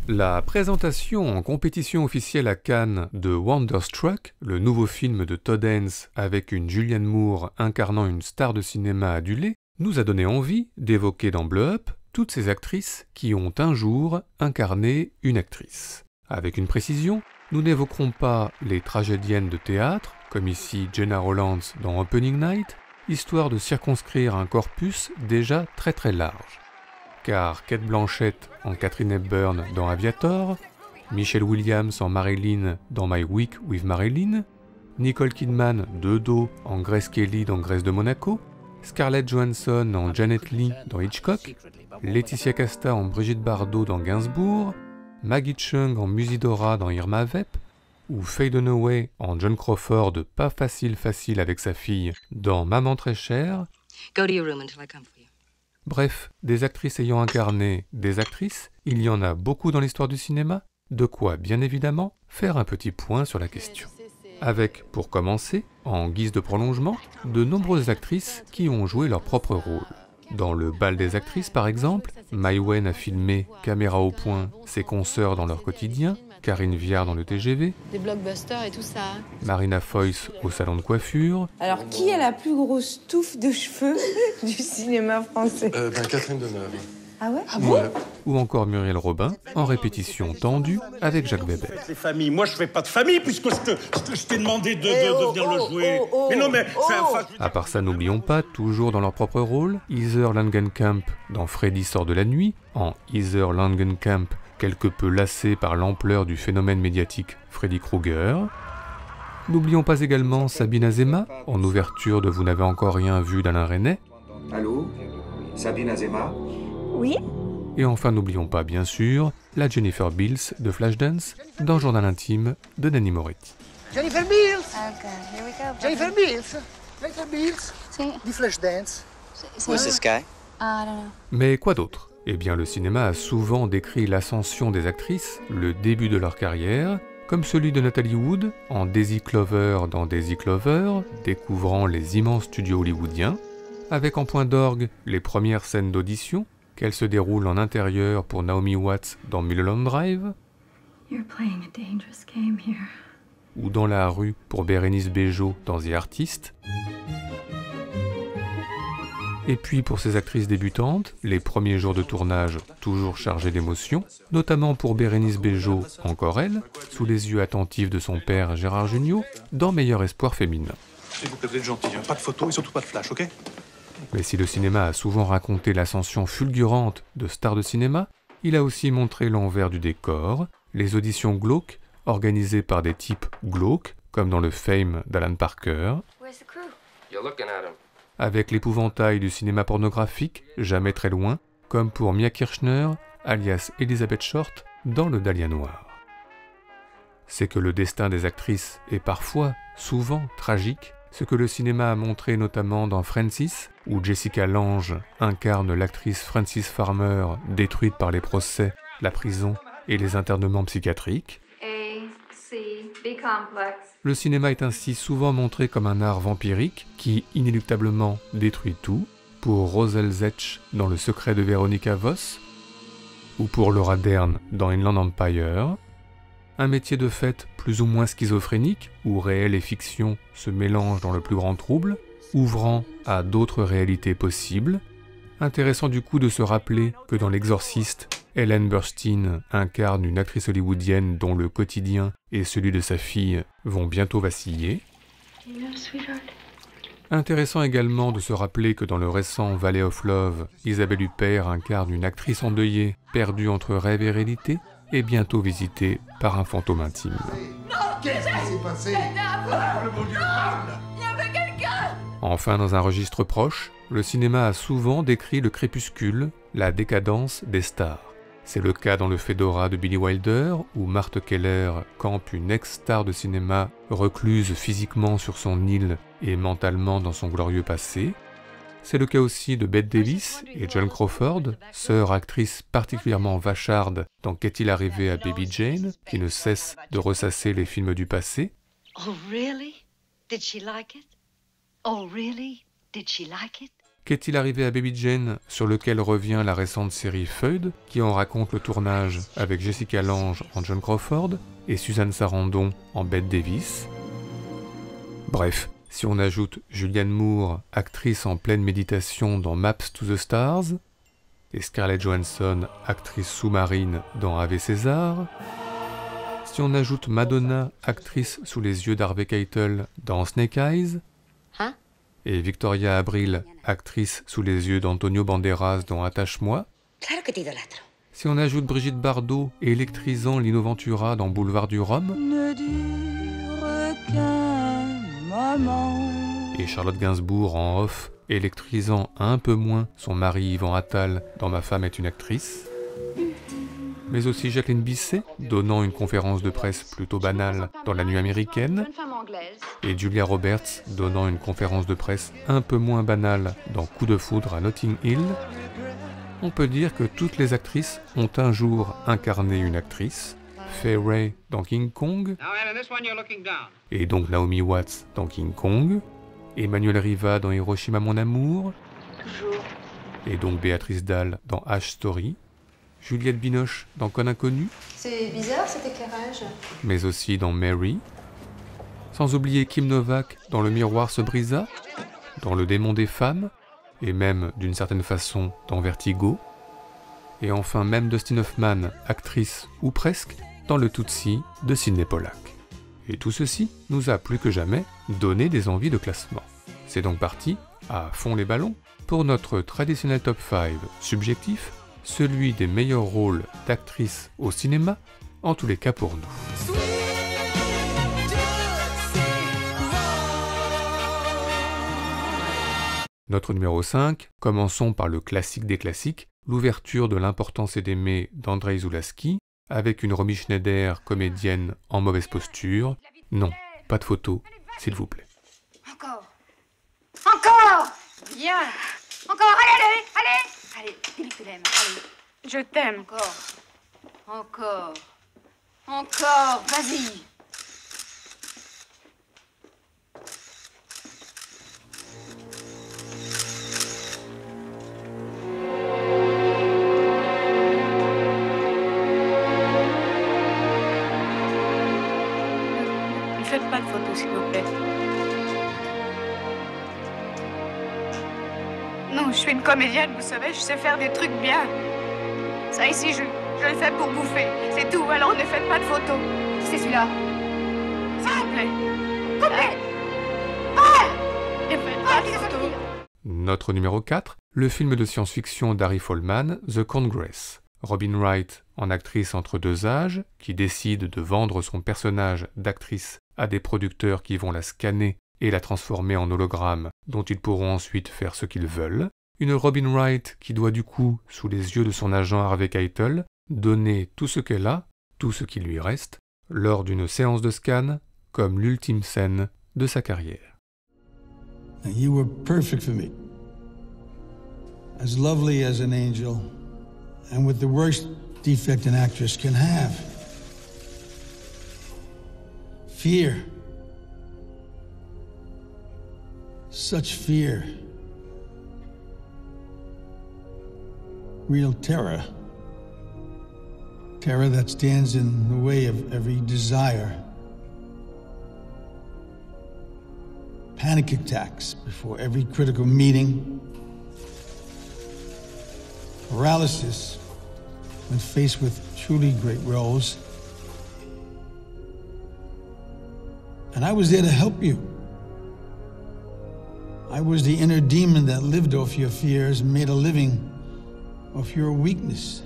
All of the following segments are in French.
La présentation en compétition officielle à Cannes de Wonderstruck, le nouveau film de Todd Haynes avec une Julianne Moore incarnant une star de cinéma adulée, nous a donné envie d'évoquer dans Blow Up toutes ces actrices qui ont un jour incarné une actrice. Avec une précision, nous n'évoquerons pas les tragédiennes de théâtre, comme ici Gena Rowlands dans Opening Night, histoire de circonscrire un corpus déjà très large. Car Cate Blanchett en Katharine Hepburn dans Aviator, Michelle Williams en Marilyn dans My Week with Marilyn, Nicole Kidman de dos en Grace Kelly dans Grace de Monaco, Scarlett Johansson en Janet Leigh dans Hitchcock, Laetitia Casta en Brigitte Bardot dans Gainsbourg, Maggie Cheung en Musidora dans Irma Vep, ou Faye Dunaway en John Crawford pas facile avec sa fille dans Maman très chère. Go to your room until I come for you. Bref, des actrices ayant incarné des actrices, il y en a beaucoup dans l'histoire du cinéma, de quoi bien évidemment faire un petit point sur la question. Avec, pour commencer, en guise de prolongement, de nombreuses actrices qui ont joué leur propre rôle. Dans le bal des actrices par exemple, Mai Wen a filmé, caméra au point, ses consoeurs dans leur quotidien, Karine Viard dans le TGV, des blockbusters et tout ça. Marina Foïs au salon de coiffure. Alors, qui a la plus grosse touffe de cheveux du cinéma français? Catherine Deneuve. Ah ouais? Ah bon? Ou encore Muriel Robin, en répétition tendue avec Jacques Weber. Les familles. Moi, je fais pas de famille puisque je t'ai demandé de venir le jouer. Mais non, mais... À part ça, n'oublions pas, toujours dans leur propre rôle, Heather Langenkamp dans Freddy sort de la nuit, en Heather Langenkamp quelque peu lassée par l'ampleur du phénomène médiatique Freddy Krueger. N'oublions pas également Sabine Azema, en ouverture de Vous n'avez encore rien vu d'Alain Resnais. Allô? Sabine Azema? Oui? Et enfin, n'oublions pas, bien sûr, la Jennifer Beals de Flashdance dans Journal intime de Nanny Moretti. Jennifer Beals! Okay, here we go. Jennifer Beals! Jennifer Beals! See? Du Flashdance. Who's this guy? I don't know. Mais quoi d'autre? Eh bien, le cinéma a souvent décrit l'ascension des actrices, le début de leur carrière, comme celui de Natalie Wood en Daisy Clover dans Daisy Clover, découvrant les immenses studios hollywoodiens, avec en point d'orgue les premières scènes d'audition, qu'elles se déroulent en intérieur pour Naomi Watts dans Mulholland Drive, You're playing a dangerous game here. ou dans la rue pour Bérénice Bejo dans The Artist. Et puis pour ces actrices débutantes, les premiers jours de tournage toujours chargés d'émotions, notamment pour Bérénice Bejo, encore elle, sous les yeux attentifs de son père Gérard Jugnot, dans Meilleur espoir féminin. S'il vous plaît, vous êtes gentil, hein. Pas de photos et surtout pas de flash, ok? Mais si le cinéma a souvent raconté l'ascension fulgurante de stars de cinéma, il a aussi montré l'envers du décor, les auditions glauques, organisées par des types glauques, comme dans le Fame d'Alan Parker, avec l'épouvantail du cinéma pornographique, jamais très loin, comme pour Mia Kirchner, alias Elizabeth Short, dans Le Dahlia Noir. C'est que le destin des actrices est parfois, souvent, tragique, ce que le cinéma a montré notamment dans Frances, où Jessica Lange incarne l'actrice Frances Farmer détruite par les procès, la prison et les internements psychiatriques. Le cinéma est ainsi souvent montré comme un art vampirique qui, inéluctablement, détruit tout, pour Roselle Zetch dans Le secret de Veronica Voss, ou pour Laura Dern dans Inland Empire, un métier de fait plus ou moins schizophrénique, où réel et fiction se mélangent dans le plus grand trouble, ouvrant à d'autres réalités possibles. Intéressant du coup de se rappeler que dans L'Exorciste, Ellen Burstyn incarne une actrice hollywoodienne dont le quotidien et celui de sa fille vont bientôt vaciller. Intéressant également de se rappeler que dans le récent Valley of Love, Isabelle Huppert incarne une actrice endeuillée, perdue entre rêve et réalité, et bientôt visitée par un fantôme intime. Qu'est-ce qui s'est passé? Enfin, dans un registre proche, le cinéma a souvent décrit le crépuscule, la décadence des stars. C'est le cas dans Le Fedora de Billy Wilder, où Marthe Keller campe une ex-star de cinéma recluse physiquement sur son île et mentalement dans son glorieux passé. C'est le cas aussi de Bette Davis et Joan Crawford, sœur actrice particulièrement vacharde dans Qu'est-il arrivé à Baby Jane, qui ne cesse de ressasser les films du passé. Oh, really? Did she like it? Oh, really? Did she like it? Qu'est-il arrivé à Baby Jane, sur lequel revient la récente série Feud, qui en raconte le tournage avec Jessica Lange en John Crawford et Suzanne Sarandon en Bette Davis. Bref, si on ajoute Julianne Moore, actrice en pleine méditation dans Maps to the Stars, et Scarlett Johansson, actrice sous-marine dans Ave César, si on ajoute Madonna, actrice sous les yeux d'Harvey Keitel dans Snake Eyes, et Victoria Abril, actrice sous les yeux d'Antonio Banderas dans Attache-moi, si on ajoute Brigitte Bardot, électrisant Lino Ventura dans Boulevard du Rhum, et Charlotte Gainsbourg en off, électrisant un peu moins son mari Yvan Attal dans Ma femme est une actrice, mais aussi Jacqueline Bisset, donnant une conférence de presse plutôt banale dans La nuit américaine, et Julia Roberts, donnant une conférence de presse un peu moins banale dans Coup de foudre à Notting Hill, on peut dire que toutes les actrices ont un jour incarné une actrice, Fay Wray dans King Kong, et donc Naomi Watts dans King Kong, Emmanuel Riva dans Hiroshima mon amour, et donc Béatrice Dalle dans Ash Story, Juliette Binoche dans Con inconnu, c'est bizarre cet éclairage, mais aussi dans Mary, sans oublier Kim Novak dans Le miroir se brisa, dans Le démon des femmes, et même d'une certaine façon dans Vertigo, et enfin même Dustin Hoffman, actrice ou presque, dans Le Tootsie de Sidney Pollack. Et tout ceci nous a plus que jamais donné des envies de classement. C'est donc parti, à fond les ballons, pour notre traditionnel top 5 subjectif, celui des meilleurs rôles d'actrices au cinéma, en tous les cas pour nous. Notre numéro 5, commençons par le classique des classiques, l'ouverture de L'importance est d'aimer d'Andrei Zulawski, avec une Romy Schneider, comédienne en mauvaise posture. Non, pas de photo, s'il vous plaît. Encore. Encore. Bien. Encore. Allez, dis-lui que tu l'aimes. Allez. Je t'aime. Encore. Vas-y. Ne faites pas de photos, s'il vous plaît. Non, je suis une comédienne, vous savez, je sais faire des trucs bien. Ça ici, je le fais pour bouffer. C'est tout, alors ne faites pas de photos. C'est celui-là. S'il vous plaît. Coupez. Ne faites pas de photos. Notre numéro 4, le film de science-fiction d'Harry Folman, The Congress. Robin Wright, en actrice entre deux âges, qui décide de vendre son personnage d'actrice à des producteurs qui vont la scanner et la transformer en hologramme dont ils pourront ensuite faire ce qu'ils veulent. Une Robin Wright qui doit du coup, sous les yeux de son agent Harvey Keitel, donner tout ce qu'elle a, tout ce qui lui reste, lors d'une séance de scan, comme l'ultime scène de sa carrière. You were perfect for me. As lovely as an angel, and with the worst defect an actress can have. Fear. Such fear. Real terror. Terror that stands in the way of every desire. Panic attacks before every critical meeting. Paralysis when faced with truly great roles. And I was there to help you. I was the inner demon that lived off your fears and made a living off your weakness.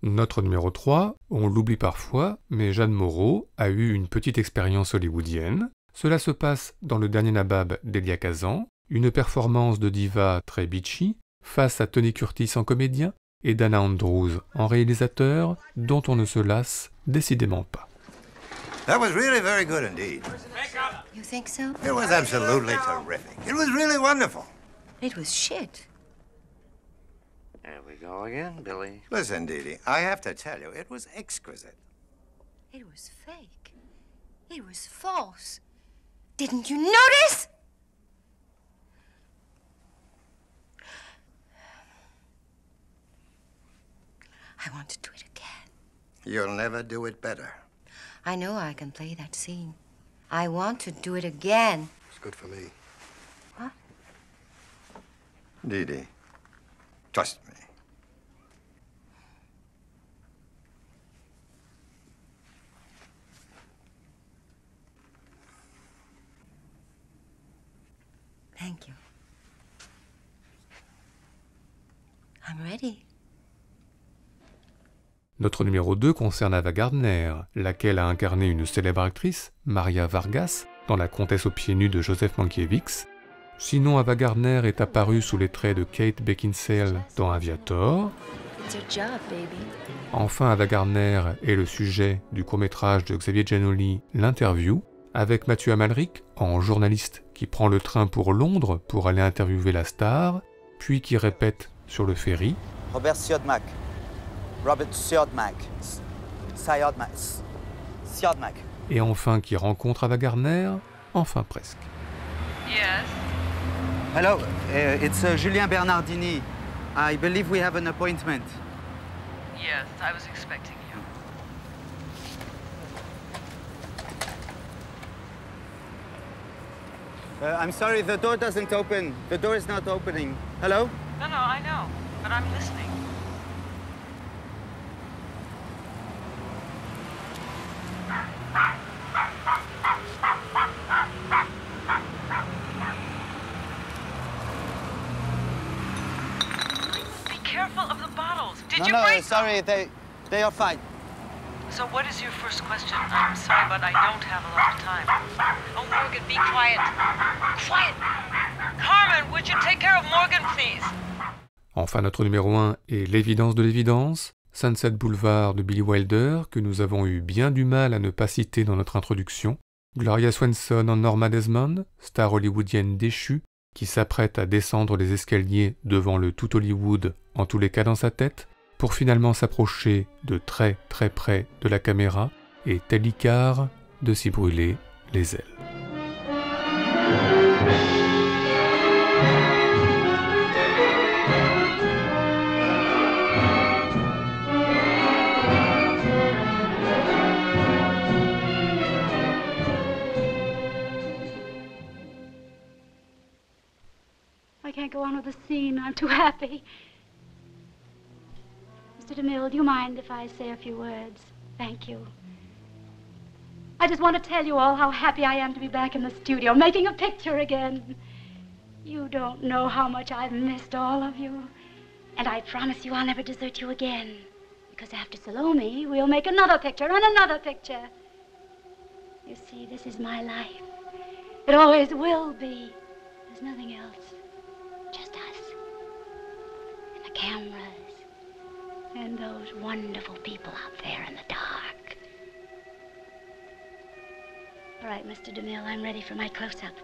Notre numéro 3, on l'oublie parfois, mais Jeanne Moreau a eu une petite expérience hollywoodienne. Cela se passe dans Le dernier nabab d'Elia Kazan, une performance de diva très bitchy, face à Tony Curtis en comédien et Dana Andrews en réalisateur, dont on ne se lasse décidément pas. That was really very good indeed. You think so? It was absolutely terrific. It was really wonderful. It was shit. There we go again, Billy. Listen, Dee Dee, I have to tell you, it was exquisite. It was fake. It was false. Didn't you notice? I want to do it again. You'll never do it better. I know I can play that scene. I want to do it again. It's good for me. What? Dee Dee, trust me. Thank you. I'm ready. Notre numéro 2 concerne Ava Gardner, laquelle a incarné une célèbre actrice, Maria Vargas, dans La Comtesse aux pieds nus de Joseph Mankiewicz. Sinon, Ava Gardner est apparue sous les traits de Kate Beckinsale dans Aviator. It's your job, baby. Enfin, Ava Gardner est le sujet du court-métrage de Xavier Giannoli, L'Interview, avec Mathieu Amalric en journaliste qui prend le train pour Londres pour aller interviewer la star, puis qui répète sur le ferry. Robert Siodmak. Robert Siodmak. Siodmak. Et enfin qui rencontre Ava Gardner, enfin presque. Yes. Hello, it's Julien Bernardini. I believe we have an appointment. Yes, I was expecting you. I'm sorry, the door doesn't open. The door is not opening. Hello? No, I know, but I'm listening. Be careful of the bottles. Did you break them? Sorry, they are fine. So what is your first question? I'm sorry, but I don't have a lot of time. Oh, Morgan, be quiet. Quiet! Carmen, would you take care of Morgan, please? Enfin, notre numéro 1 est L'évidence de l'évidence, Sunset Boulevard de Billy Wilder, que nous avons eu bien du mal à ne pas citer dans notre introduction. Gloria Swanson en Norma Desmond, star hollywoodienne déchue, qui s'apprête à descendre les escaliers devant le tout Hollywood, en tous les cas dans sa tête, pour finalement s'approcher de très très près de la caméra et tel Icare de s'y brûler les ailes. I can't go on with the scene. I'm too happy. Mr. DeMille, do you mind if I say a few words? Thank you. I just want to tell you all how happy I am to be back in the studio, making a picture again. You don't know how much I've missed all of you. And I promise you I'll never desert you again. Because after Salome, we'll make another picture and another picture. You see, this is my life. It always will be. There's nothing else. Just us. And the cameras. And those wonderful people out there in the dark. All right, Mr. DeMille, I'm ready for my close-up.